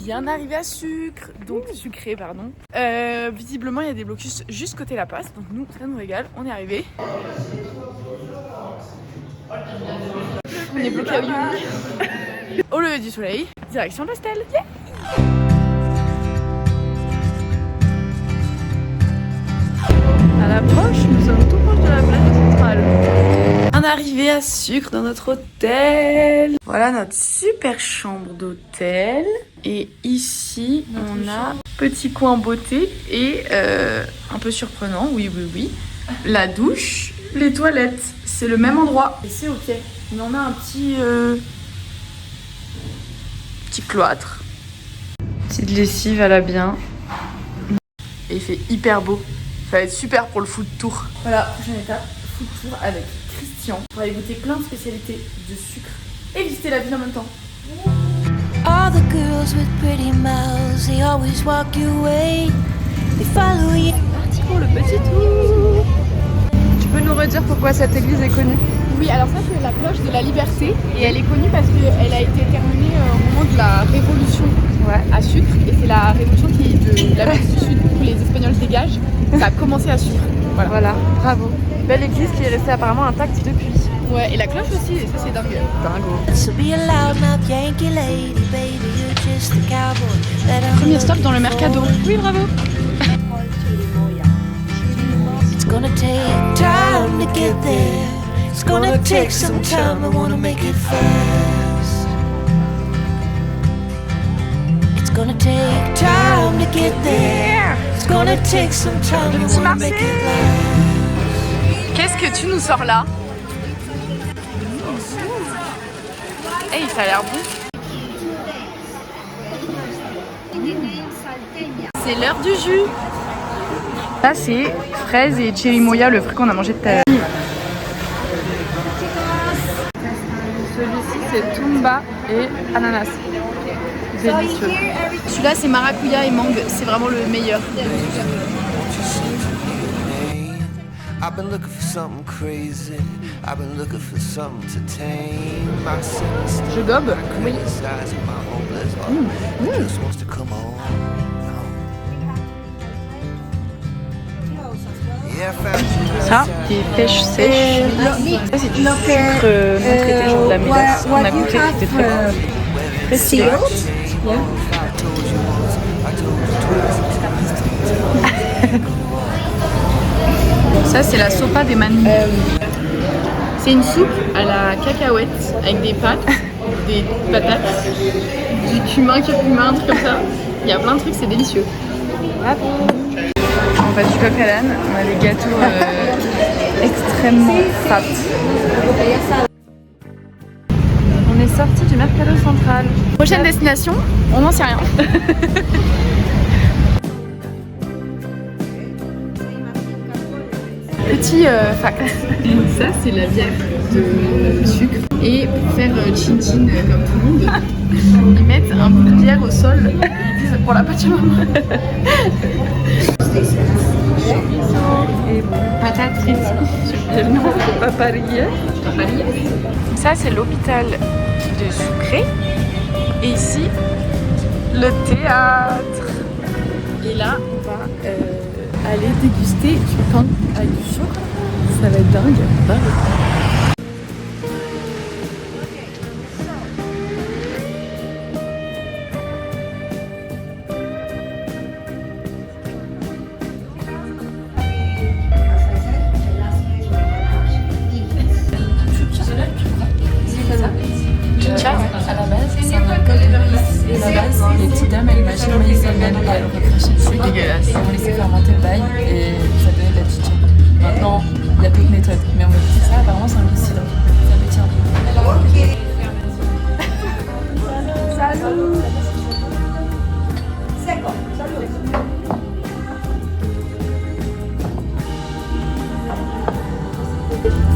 bien arrivé à Sucre, donc Sucré pardon. Visiblement il y a des blocus juste côté La Passe, donc nous ça nous régale, on est arrivé. On est bloqué à Uyuni. Au lever du soleil, direction l'hostel. Yeah. À l'approche, nous sommes tout proche de la plage centrale. On est arrivé à Sucre dans notre hôtel. Voilà notre super chambre d'hôtel. Et ici, on a petit coin beauté et un peu surprenant, oui, la douche, les toilettes. C'est le même endroit. Et c'est ok. Mais on a un petit cloître. Petite lessive à la bien. Et il fait hyper beau. Ça va être super pour le food tour. Voilà, prochaine étape, food tour avec Christian. On va aller goûter plein de spécialités de sucre et visiter la ville en même temps. All the girls with pretty mouths, they always walk your way. They follow you. Parti pour le petit tour. Tu peux nous redire pourquoi cette église est connue? Oui, alors ça c'est la cloche de la Liberté et elle est connue parce qu'elle a été terminée au moment de la Révolution à Sucre et c'est la révolution qui de l'Amérique du Sud où les Espagnols se dégagent. Ça a commencé à Sucre. Voilà, bravo. Belle église qui est restée apparemment intacte depuis. Ouais, et la cloche aussi, et ça c'est dingue. So be a loudmouth Yankee lady, baby, you're just a cowboy. Let 'em Premier stop dans le Mercado. Oui, bravo. It's gonna take time to get there. It's gonna take some time. I wanna make it fast. It's gonna take time to get there. It's gonna take some time. I wanna make it last. Qu'est-ce que tu nous sors là? Hey, ça a l'air bon. C'est l'heure du jus. Ça c'est fraise et chérimoya, le fruit qu'on a mangé tout à l'heure. Celui-ci c'est tumba et ananas. Délicieux. Celui-là c'est maracuya et mangue, c'est vraiment le meilleur. I've been looking for something crazy. I've been looking for something to tame my sinister. Je gobe. Oui. Just wants to come on. Ça, des pêches sèches. Ça, c'est du sucre non traité, genre de la mélasse. On a goûté, c'était très bon. Précis. Ça, c'est la sopa des manis. C'est une soupe à la cacahuète avec des pâtes, des patates, du cumin, curcuma, un truc comme ça. Il y a plein de trucs, c'est délicieux. On va du coq à l'âne, on a des gâteaux extrêmement fat. On est sorti du Mercado Central. Prochaine destination, on n'en sait rien. Petit fact. Ça, c'est la bière de sucre. Et pour faire chin-chin comme tout le monde, ils mettent un bout de bière au sol et ils disent pour la pâtisserie. Et Patate frites. non, paparia. Ça, c'est l'hôpital de Sucré. Et ici, le théâtre. Et là, on va aller déguster du pain avec du sucre. Ça va être dingue. À la base, c'est un alcool de maïs. Et à la base, les petites dames, elles mâchaient le maïs elles-mêmes et elles recrachaient dessus. C'est dégueulasse. Et on laissait fermenter le bail et ça donnait de la chicha. Maintenant, il y a d'autres méthodes. Mais on m'a dit que ça, apparemment, c'est un goût cidre. Ça me tient.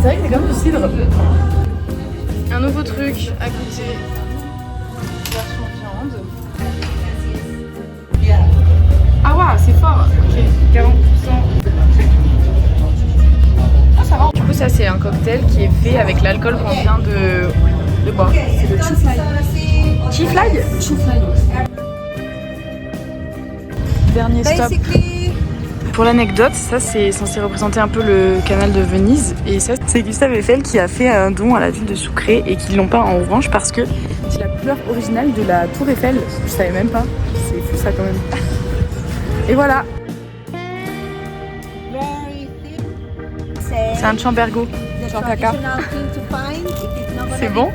C'est vrai que c'est comme du cidre. Un nouveau truc à goûter. Version viande. Ah waouh, c'est fort. Ok, 40%. Ah ça va. Du coup ça c'est un cocktail qui est fait avec l'alcool qu'on vient de boire. C'est le Chufly. Chufly? Chufly. dernier stop. Pour l'anecdote, ça c'est censé représenter un peu le canal de Venise. Et ça, c'est Gustave Eiffel qui a fait un don à la ville de Sucre et qui l'ont peint en orange parce que c'est la couleur originale de la tour Eiffel. Je savais même pas. C'est fou ça quand même. Et voilà. C'est un chambergo. Genre caca. C'est bon?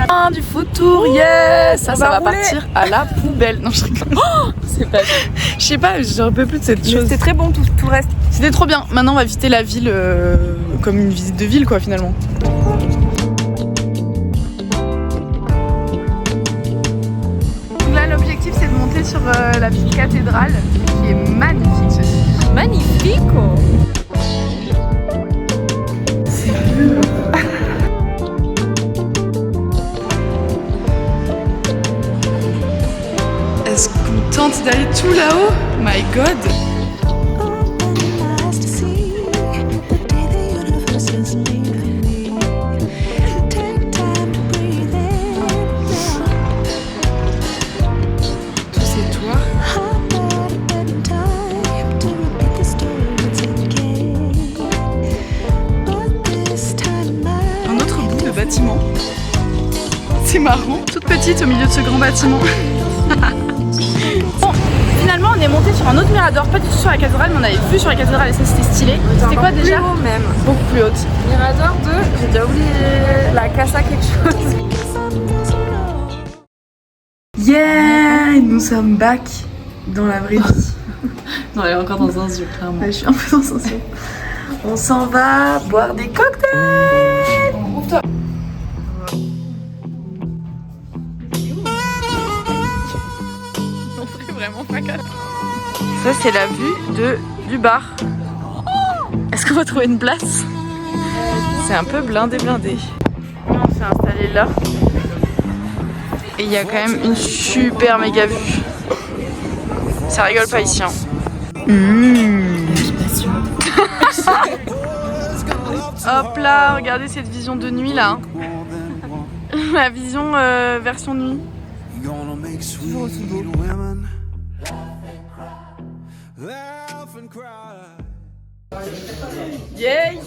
Ah, du food tour, yes! Ça va partir à la poubelle. Non, je rigole. Oh, c'est pas. Je sais pas, j'en peux plus de cette chose. C'est très bon tout reste. C'était trop bien. Maintenant, on va visiter la ville comme une visite de ville, quoi, finalement. Donc là, l'objectif, c'est de monter sur la petite cathédrale qui est magnifique, ceci. Magnifique! Est-ce qu'on tente d'aller tout là-haut? My God! Tous ces toits. Un autre bout de bâtiment. C'est marrant. Toute petite au milieu de ce grand bâtiment. Bon, finalement on est monté sur un autre mirador, pas du tout sur la cathédrale, mais on avait vu sur la cathédrale et ça c'était stylé. C'était quoi déjà? Plus haut même. Beaucoup plus haute. Mirador de, j'ai déjà oublié la Casa quelque chose. Yeah, nous sommes back dans la vraie vie. Non, elle est encore dans un yeux, clairement. Ouais, je suis un peu dans sens. On s'en va boire des cocktails. Ouvre-toi. Vraiment pas calme. Ça c'est la vue du bar. Est-ce qu'on va trouver une place? C'est un peu blindé. On s'est installé là. Et il y a quand même une super méga vue. Ça rigole pas ici. Hein. Hop là, regardez cette vision de nuit là. La vision version nuit. Toujours aussi beau. Yay!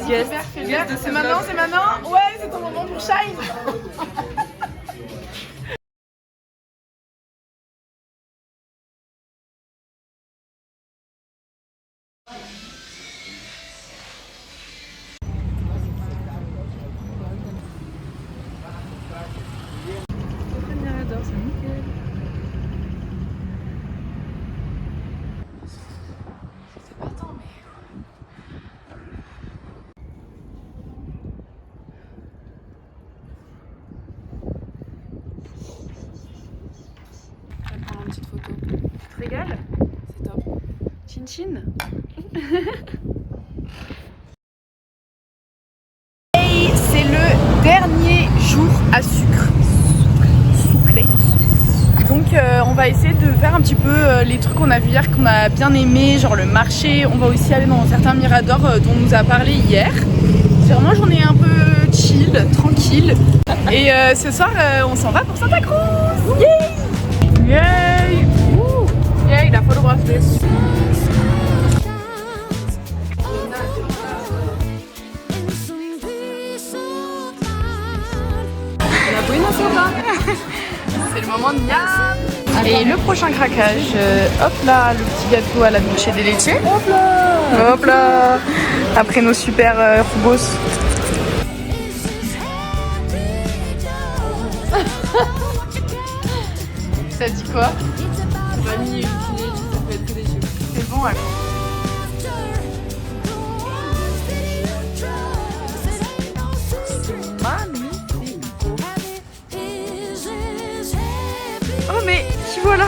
Yes. Fais gaffe, c'est maintenant, Ouais, c'est ton moment pour shine. Régale? C'est top. Chin chin. Et c'est le dernier jour à sucre. Sucré. Donc on va essayer de faire un petit peu les trucs qu'on a vu hier, qu'on a bien aimé, genre le marché. On va aussi aller dans certains miradors dont on nous a parlé hier. C'est vraiment une journée un peu chill, tranquille. Et ce soir on s'en va pour Santa Cruz. Yay! Yay! Yay, la photographe this. C'est le moment de miam. Et le prochain craquage, hop là, le petit gâteau à la dulce de leche. Hop là. Hop là. Après nos super rubos. Ça dit quoi? Vanille et usinée, ça peut être que des yeux. C'est bon alors. Magnifique. Oh mais qui voilà.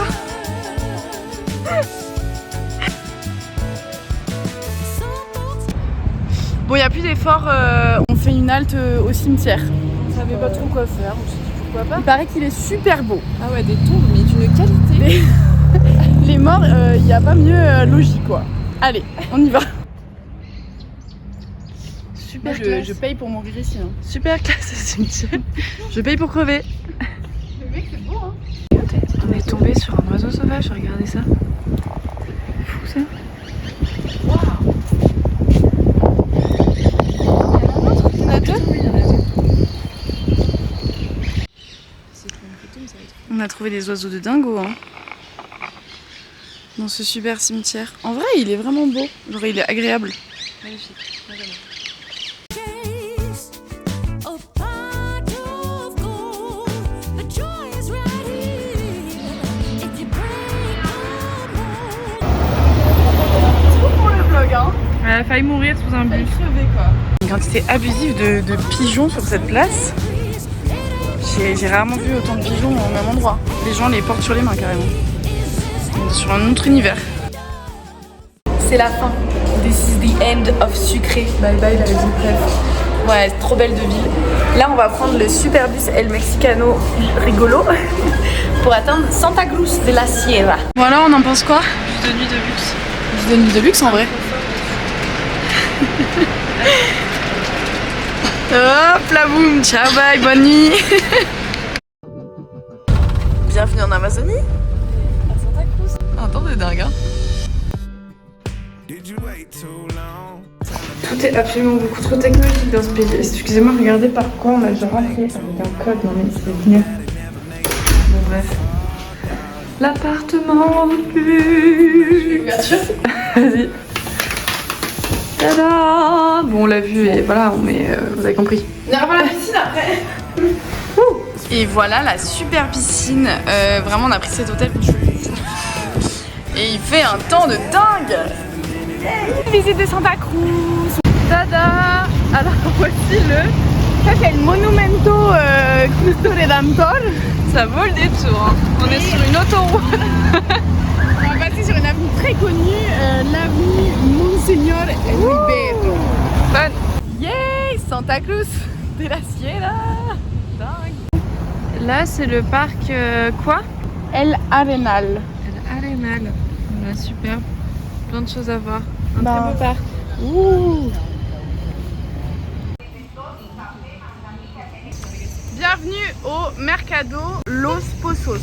Bon, il n'y a plus d'efforts, on fait une halte au cimetière. On savait pas trop quoi faire, on s'est dit pourquoi pas. Il paraît qu'il est super beau. Ah ouais, des tombes, mais d'une qualité. Les morts, il n'y a pas mieux logique quoi. Allez, on y va. Super classe. Je paye pour mourir ici. Hein. Super classe ce cimetière. Je paye pour crever. On est tombé sur un oiseau sauvage, regardez ça. Fou ça. Il y en a deux. On a trouvé des oiseaux de dingo hein. Dans ce super cimetière. En vrai il est vraiment beau, genre il est agréable. Magnifique. Elle a failli mourir sous un bus. Une quantité abusive de pigeons sur cette place. J'ai rarement vu autant de pigeons au même endroit. Les gens les portent sur les mains carrément. On est sur un autre univers. C'est la fin. This is the end of Sucre. Bye bye la ville bref. Ouais, c'est trop belle de ville. Là on va prendre le super bus El Mexicano rigolo pour atteindre Santa Cruz de la Sierra. Voilà, on en pense quoi? Bus de nuit de luxe. Bus de nuit de luxe en vrai. Hop la boum, ciao bye, bonne nuit. Bienvenue en Amazonie. À Santa Cruz. Un temps de dingue hein. Tout est absolument beaucoup trop technologique dans ce pays. Excusez-moi, regardez par quoi on a déjà rentré avec un code. Non mais c'est génial. Bon bref. L'appartement plus. Vas-y. Tada! Bon, on l'a vu et voilà, mais vous avez compris. On ira voir la piscine après. Et voilà la super piscine. Vraiment, on a pris cet hôtel. Et il fait un temps de dingue! Visite de Santa Cruz. Tada! Alors voici ça c'est le Monumento Cristo Redentor. Ça vaut le détour. Hein. On est sur une autoroute. On va passer sur une avenue très connue, l'avenue Monseñor Ribero. Fun! Yay! Santa Cruz de la Sierra. Dingue. Là c'est le parc quoi? El Arenal. El Arenal. Voilà, super. Plein de choses à voir. Un Bah. très beau parc. Ouh. Bienvenue au Mercado Los Pozos.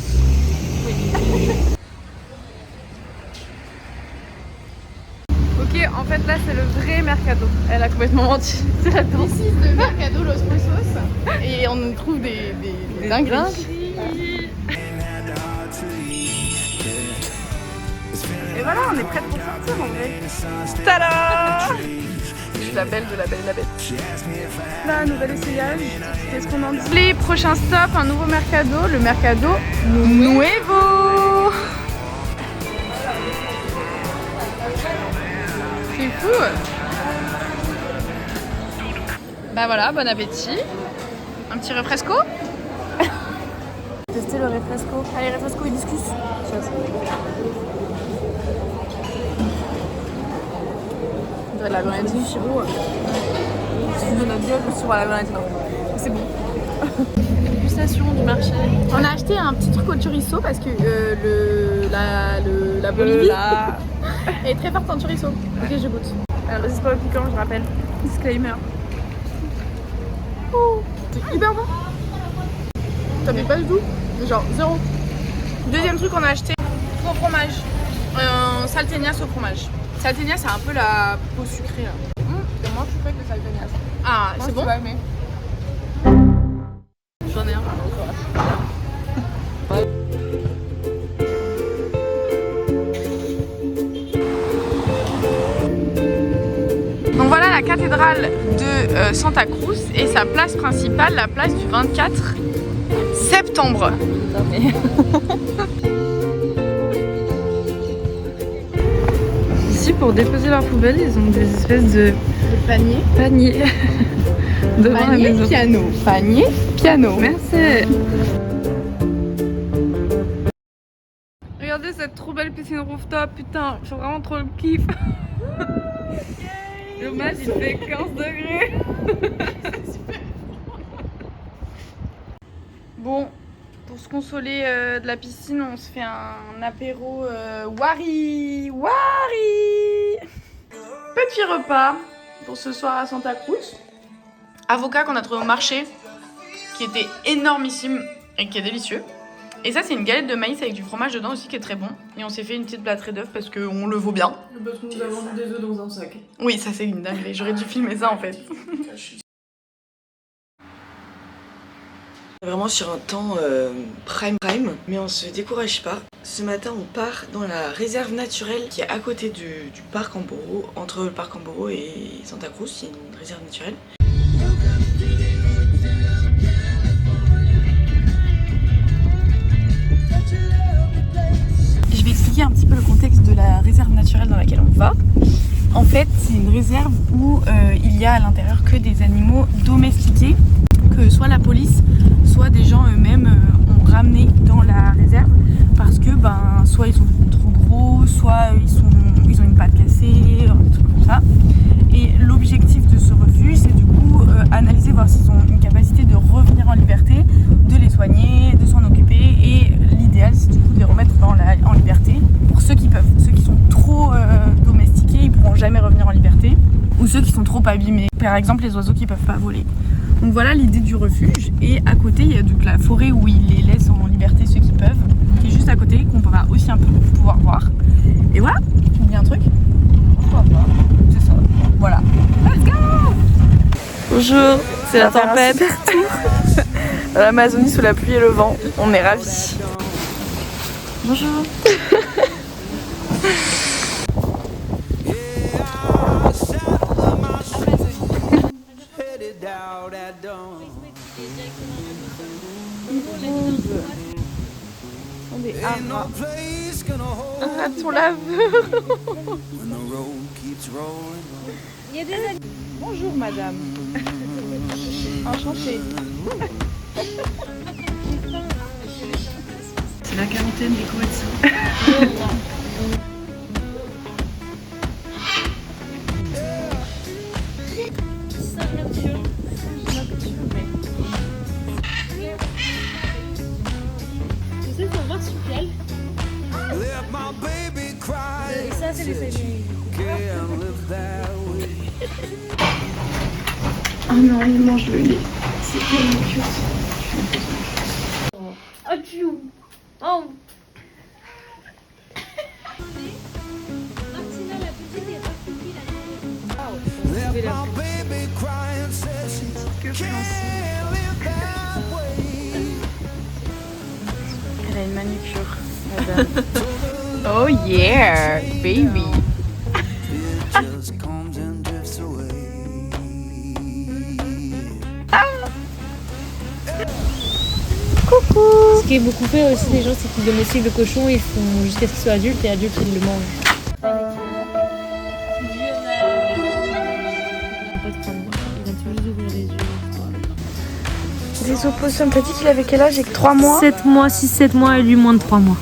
Ok, en fait là c'est le vrai Mercado. Elle a complètement menti. C'est la danse. Ici le Mercado Los Pozos. Et on y trouve des dingueries. Et voilà, on est prêts pour sortir en vrai. Tada! Je suis la belle de la belle et la bête. Là, nouvel essayage. Qu'est-ce qu'on en dit? Les prochains stops, un nouveau Mercado, le Mercado Nuevo. C'est fou. Bah voilà, bon appétit. Un petit refresco. Tester le refresco. Allez, refresco et discus. On dirait de la grenadine Chiro. C'est de notre gueule sur la grenadine. C'est bon. Dégustation du marché. On a acheté un petit truc au chorizo parce que la Bolivie est très forte en chorizo. Ok, je goûte. Alors, c'est pas piquant, je rappelle. Disclaimer. Oh, c'est hyper bon. Ça fait pas du tout. Genre, zéro. Deuxième truc qu'on a acheté, au fromage. Salteñas au fromage. Salteñas, c'est un peu la peau sucrée là. Moi, je fais que salteñas. Ah, c'est bon? J'en ai un. Donc voilà la cathédrale de Santa Cruz et sa place principale, la place du 24 septembre. Ici, pour déposer leurs poubelles, ils ont des espèces de paniers devant la maison. Piano. Panier, piano. Merci. Regardez cette trop belle piscine rooftop, putain, j'ai vraiment trop le kiff. Dommage, il fait 15 degrés. Bon, pour se consoler de la piscine, on se fait un apéro Wari. Petit repas pour ce soir à Santa Cruz. Avocat qu'on a trouvé au marché, qui était énormissime et qui est délicieux. Et ça, c'est une galette de maïs avec du fromage dedans aussi qui est très bon. Et on s'est fait une petite plâtrée d'œufs parce qu'on le vaut bien. Parce qu'on nous a vendu des œufs dans un sac. Oui, ça c'est une dinguerie. J'aurais dû filmer ça en fait. Vraiment sur un temps prime, mais on se décourage pas. Ce matin, on part dans la réserve naturelle qui est à côté du parc Amboro, entre le parc Amboro et Santa Cruz, c'est une réserve naturelle. Je vais expliquer un petit peu le contexte de la réserve naturelle dans laquelle on va. En fait, c'est une réserve où il y a à l'intérieur que des animaux domestiqués, que soit la police, soit des gens eux-mêmes ont ramené dans la réserve parce que soit ils sont trop gros, soit ils ont une patte cassée, un truc comme ça. Et l'objectif de ce refuge, c'est du coup analyser, voir s'ils ont une capacité de revenir en liberté, de les soigner, de s'en occuper. Et l'idéal, c'est du coup de les remettre en liberté pour ceux qui peuvent. Ceux qui sont trop domestiqués, ils pourront jamais revenir en liberté. Ou ceux qui sont trop abîmés. Par exemple, les oiseaux qui peuvent pas voler. Donc voilà l'idée du refuge. Et à côté, il y a donc la forêt où ils les laissent en liberté ceux qui peuvent, qui est juste à côté, qu'on va aussi un peu pouvoir voir. Et voilà, tu me dis un truc? C'est ça. Voilà. Let's go! Bonjour, c'est la tempête. Dans l'Amazonie sous la pluie et le vent. On est ravis. Bonjour. Des un raton laveur. Bonjour madame. Enchantée. C'est la quarantaine des Koweïtiens. Ça c'est les saisons. Oh non, il mange le lait. C'est tellement cute. Oh tu. Oh. Martina la petite est pas pipi la Elle a une manucure, madame. Oh yeah, baby. Coucou. Ce qui est beaucoup fait aussi les gens, c'est qu'ils domestiquent le cochon, ils font jusqu'à ce qu'il soit adulte et adulte ils le mangent. Des opossums, t'as dit qu'il avait quel âge? J'ai que 3 mois. 7 mois, 6-7 mois et lui moins de 3 mois.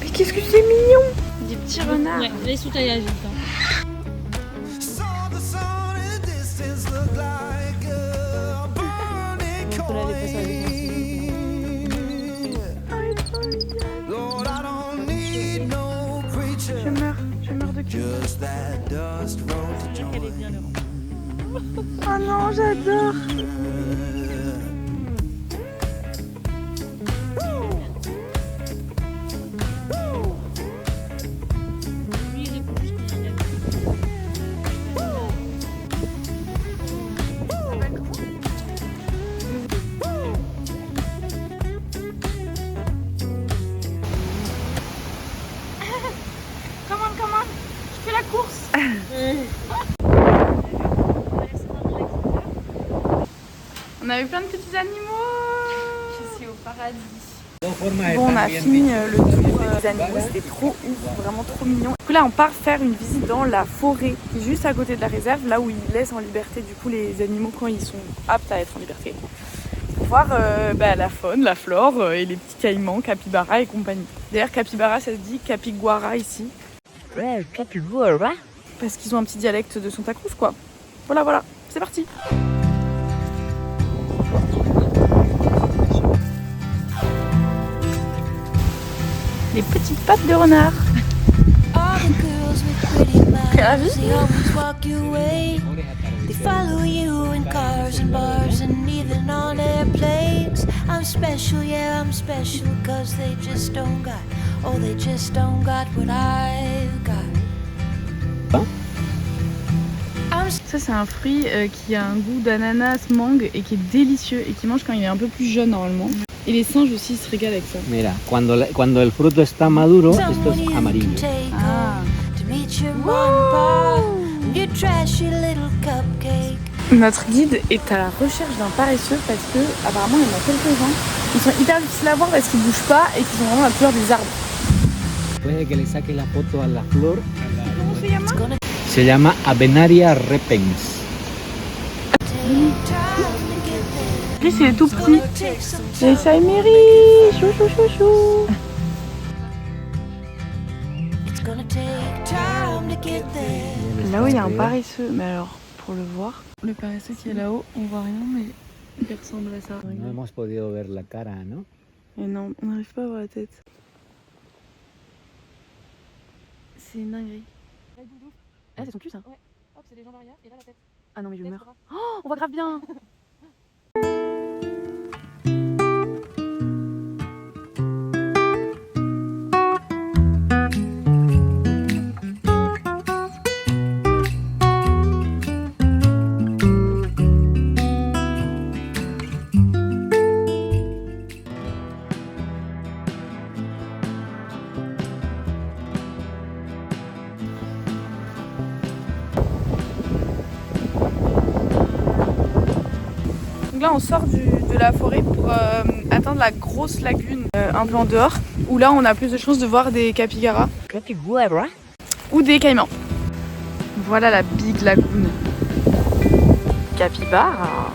Mais qu'est-ce que c'est mignon. Des petits renards. Ouais, les sous-tailles adultes. Je meurs de cul. Oh non, j'adore. Come on, je fais la course. On a eu plein de petits animaux. Je suis au paradis. Bon, on a fini le tour des animaux, c'était trop ouf, vraiment trop mignon. Du coup là on part faire une visite dans la forêt qui est juste à côté de la réserve, là où ils laissent en liberté du coup les animaux quand ils sont aptes à être en liberté. Pour voir la faune, la flore et les petits caïmans, capybara et compagnie. D'ailleurs capybara ça se dit capiguara ici. Ouais, capybara. Parce qu'ils ont un petit dialecte de Santa Cruz quoi. Voilà, c'est parti. Les petites pattes de renard. T'es ravie? They follow you in cars and bars and even on airplanes. I'm special, yeah, I'm special, cause they just don't got, oh, they just don't got what I've got. Ça c'est un fruit qui a un goût d'ananas, mangue et qui est délicieux et qui mange quand il est un peu plus jeune normalement. Et les singes aussi se régalent avec ça. Mira, cuando el fruto está maduro, esto es amarillo. Ah. To meet your mom, pop, your trashy little cupcake. Notre guide est à la recherche d'un paresseux parce que apparemment il y en a quelques-uns. Ils sont hyper difficiles à voir parce qu'ils bougent pas et qu'ils ont vraiment la couleur des arbres. Puede que le saque la foto a la flor. Comment se llama? Se llama Avenaria repens. Lui c'est tout petit. Et ça est mairie. Chou chou chou chou. It's gonna take time to get there. Là-haut il y a un paresseux, mais alors pour le voir. Le paresseux qui est là-haut, on voit rien mais il ressemble à ça. No hemos podido ver la cara, ¿no? Et non, on n'arrive pas à voir la tête. C'est une dinguerie. Ah, c'est son cul ça. Ouais. Hop, c'est les jambes arrière et là la tête. Ah non mais je meurs. Oh, on voit grave bien. Donc là on sort de la forêt pour atteindre la grosse lagune un peu en dehors où là on a plus de chances de voir des capybaras ou des caïmans. Voilà la big lagoon. Capybara.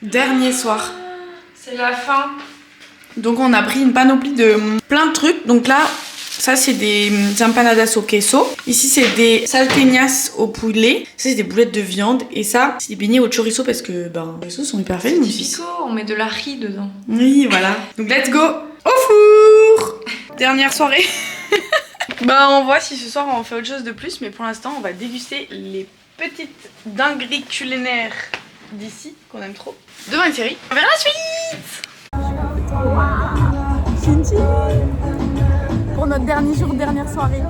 Dernier soir. C'est la fin. Donc on a pris une panoplie de plein de trucs. Donc là, ça c'est des empanadas au queso. Ici c'est des salteñas au poulet. Ça c'est des boulettes de viande. Et ça c'est des beignets au chorizo parce que les chorizo sont hyper faits. On met de la riz dedans. Oui, voilà. Donc let's go au four. Dernière soirée. Bah on voit si ce soir on fait autre chose de plus. Mais pour l'instant on va déguster les petites dingueries culinaires d'ici qu'on aime trop. Devant une série, on verra la suite. Pour notre dernier jour, dernière soirée.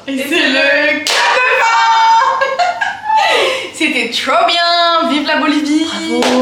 Et c'est le cas de fin. C'était trop bien. Vive la Bolivie. Bravo.